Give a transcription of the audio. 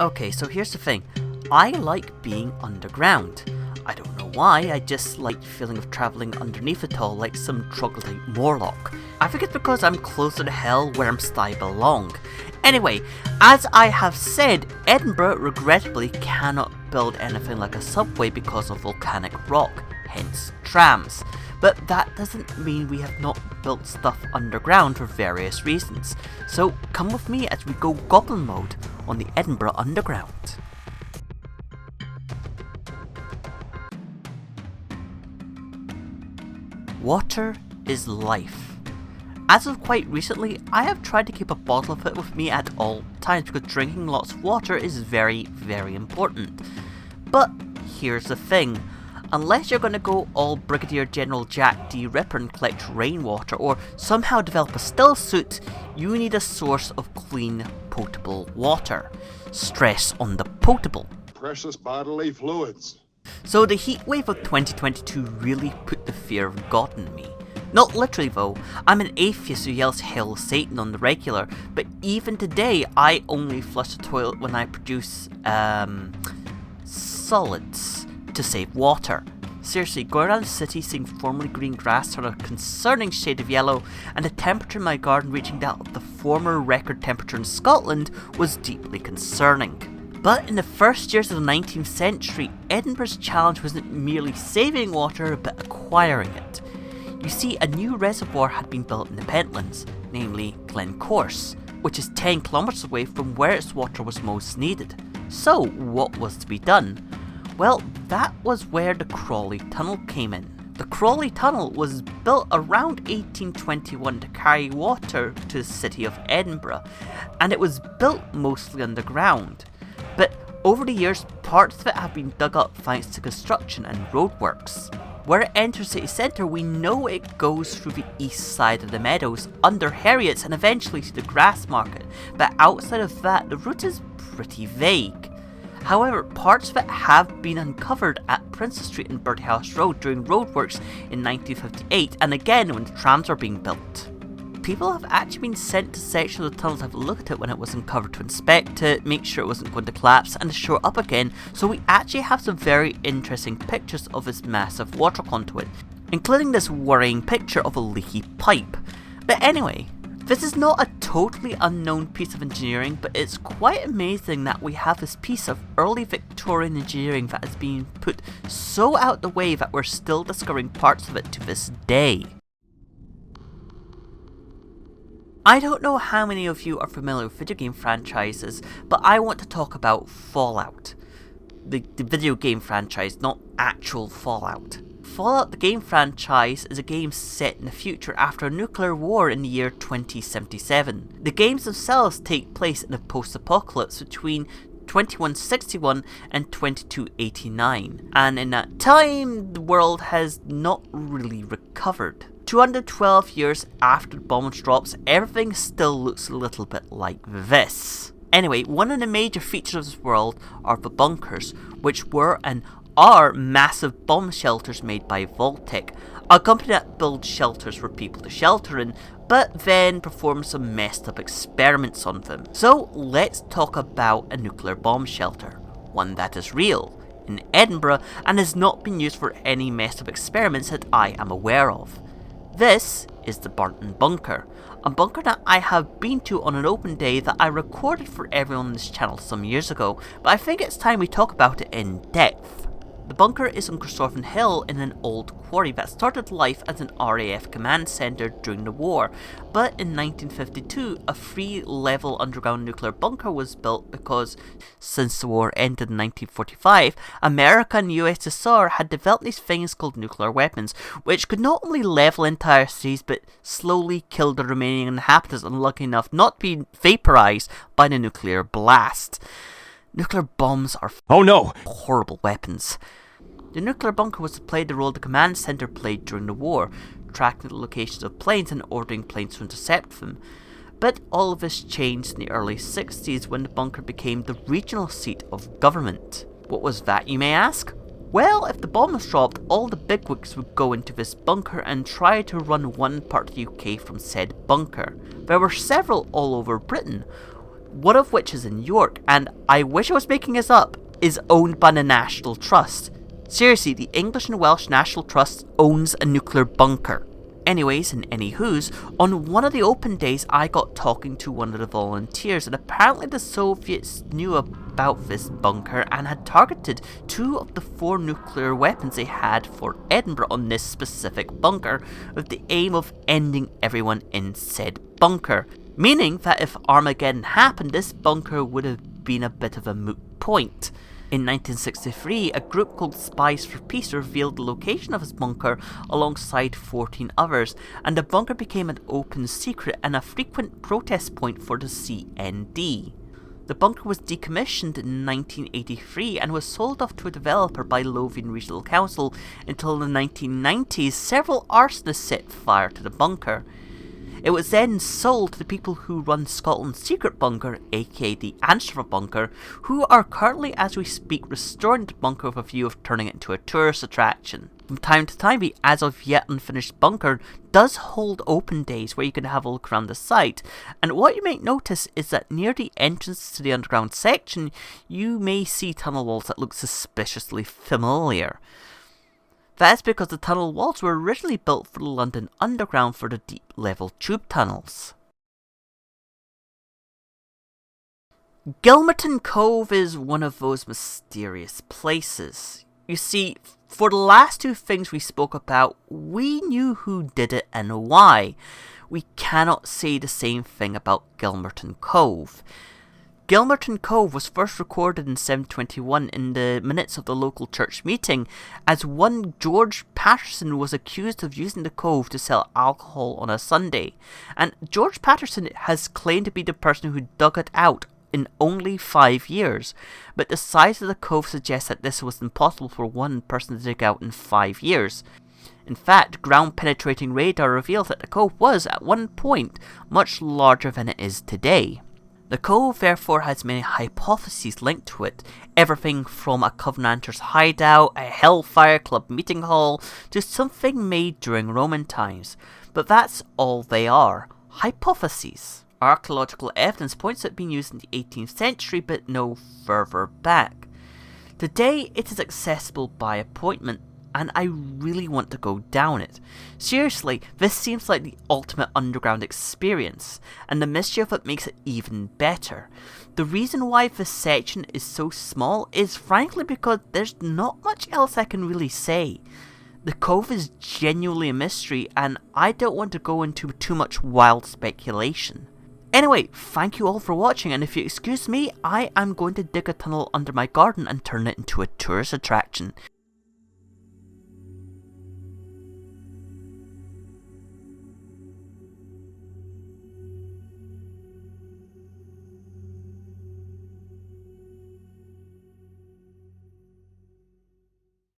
Okay, so here's the thing. I like being underground. I don't know why, I just like the feeling of travelling underneath it all like some troglodyte Morlock. I think it's because I'm closer to hell where I belong. Anyway, as I have said, Edinburgh regrettably cannot build anything like a subway because of volcanic rock, hence trams. But that doesn't mean we have not built stuff underground for various reasons. So come with me as we go goblin mode on the Edinburgh Underground. Water is life. As of quite recently, I have tried to keep a bottle of it with me at all times because drinking lots of water is very, very important. But here's the thing. Unless you're going to go all Brigadier General Jack D. Ripper and collect rainwater or somehow develop a still suit, you need a source of clean, potable water. Stress on the potable. Precious bodily fluids. So the heatwave of 2022 really put the fear of God in me. Not literally though, I'm an atheist who yells Hail Satan on the regular, but even today I only flush the toilet when I produce, solids to save water. Seriously, going around the city seeing formerly green grass turn a concerning shade of yellow, and the temperature in my garden reaching that of the former record temperature in Scotland was deeply concerning. But in the first years of the 19th century, Edinburgh's challenge wasn't merely saving water, but acquiring it. You see, a new reservoir had been built in the Pentlands, namely Glencorse, which is 10 kilometres away from where its water was most needed. So, what was to be done? Well, that was where the Crawley Tunnel came in. The Crawley Tunnel was built around 1821 to carry water to the city of Edinburgh, and it was built mostly underground. But over the years, parts of it have been dug up thanks to construction and roadworks. Where it enters city centre, we know it goes through the east side of the meadows, under Harriet's and eventually to the grass market, but outside of that, the route is pretty vague. However, parts of it have been uncovered at Princess Street and Birdhouse Road during roadworks in 1958 and again when the trams were being built. People have actually been sent to sections of the tunnel to have a look at it when it was uncovered to inspect it, make sure it wasn't going to collapse and to shore up again, so we actually have some very interesting pictures of this massive water conduit, including this worrying picture of a leaky pipe. But anyway, this is not a totally unknown piece of engineering, but it's quite amazing that we have this piece of early Victorian engineering that has been put so out the way that we're still discovering parts of it to this day. I don't know how many of you are familiar with video game franchises, but I want to talk about Fallout. The video game franchise, not actual Fallout. Fallout, the game franchise, is a game set in the future after a nuclear war in the year 2077. The games themselves take place in a post-apocalypse between 2161 and 2289, and in that time the world has not really recovered. 212 years after the bomb drops, everything still looks a little bit like this. Anyway, one of the major features of this world are the bunkers, which were and are massive bomb shelters made by Vault-Tec, a company that builds shelters for people to shelter in, but then performs some messed up experiments on them. So let's talk about a nuclear bomb shelter, one that is real, in Edinburgh, and has not been used for any messed up experiments that I am aware of. This is the Barton Bunker, a bunker that I have been to on an open day that I recorded for everyone on this channel some years ago, but I think it's time we talk about it in depth. The bunker is on Christopher Hill in an old quarry that started life as an RAF command centre during the war, but in 1952 a 3-level underground nuclear bunker was built because, since the war ended in 1945, America and USSR had developed these things called nuclear weapons, which could not only level entire cities but slowly kill the remaining inhabitants unlucky enough not to be vaporised by the nuclear blast. Nuclear bombs are horrible weapons. The nuclear bunker was to play the role the command centre played during the war, tracking the locations of planes and ordering planes to intercept them. But all of this changed in the early 60s when the bunker became the regional seat of government. What was that, you may ask? Well, if the bomb was dropped, all the bigwigs would go into this bunker and try to run one part of the UK from said bunker. There were several all over Britain. one of which is in York, and I wish I was making this up, is owned by the National Trust. Seriously, the English and Welsh National Trust owns a nuclear bunker. Anyways, and anywho's, on one of the open days I got talking to one of the volunteers, and apparently the Soviets knew about this bunker and had targeted 2 of the 4 nuclear weapons they had for Edinburgh on this specific bunker, with the aim of ending everyone in said bunker. Meaning that if Armageddon happened, this bunker would have been a bit of a moot point. In 1963, a group called Spies for Peace revealed the location of his bunker alongside 14 others, and the bunker became an open secret and a frequent protest point for the CND. The bunker was decommissioned in 1983 and was sold off to a developer by Lothian Regional Council until the 1990s. Several arsonists set fire to the bunker. It was then sold to the people who run Scotland's secret bunker, aka the Answer Bunker, who are currently, as we speak, restoring the bunker with a view of turning it into a tourist attraction. From time to time, the as of yet unfinished bunker does hold open days where you can have a look around the site, and what you may notice is that near the entrance to the underground section, you may see tunnel walls that look suspiciously familiar. That's because the tunnel walls were originally built for the London Underground for the deep level tube tunnels. Gilmerton Cove is one of those mysterious places. You see, for the last 2 things we spoke about, we knew who did it and why. We cannot say the same thing about Gilmerton Cove. Gilmerton Cove was first recorded in 721 in the minutes of the local church meeting, as one George Patterson was accused of using the cove to sell alcohol on a Sunday, and George Patterson has claimed to be the person who dug it out in only 5 years, but the size of the cove suggests that this was impossible for one person to dig out in 5 years. In fact, ground-penetrating radar reveals that the cove was, at one point, much larger than it is today. The cove therefore has many hypotheses linked to it, everything from a Covenanter's hideout, a Hellfire Club meeting hall, to something made during Roman times. But that's all they are, hypotheses. Archaeological evidence points at being used in the 18th century, but no further back. Today it is accessible by appointment, and I really want to go down it. Seriously, this seems like the ultimate underground experience, and the mystery of it makes it even better. The reason why this section is so small is frankly because there's not much else I can really say. The cove is genuinely a mystery, and I don't want to go into too much wild speculation. Anyway, thank you all for watching, and if you excuse me, I am going to dig a tunnel under my garden and turn it into a tourist attraction.